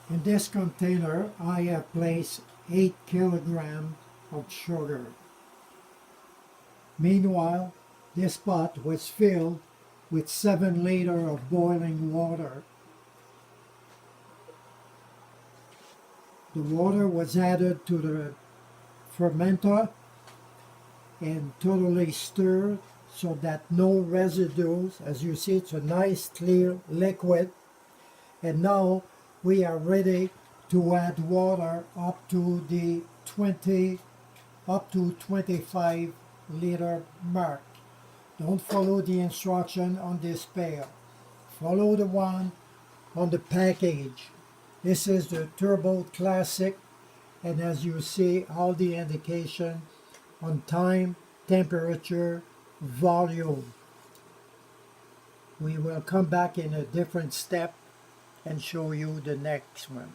In this container, I have placed 8 kilograms of sugar. Meanwhile, this pot was filled with 7 liters of boiling water. The water was added to the fermenter and totally stirred so that no residues. As you see, it's a nice clear liquid. And now we are ready to add water up to 25 liter mark. Don't follow the instruction on this pail. Follow the one on the package. This is the Turbo Classic, and as you see, all the indication on time, temperature, volume. We will come back in a different step and show you the next one.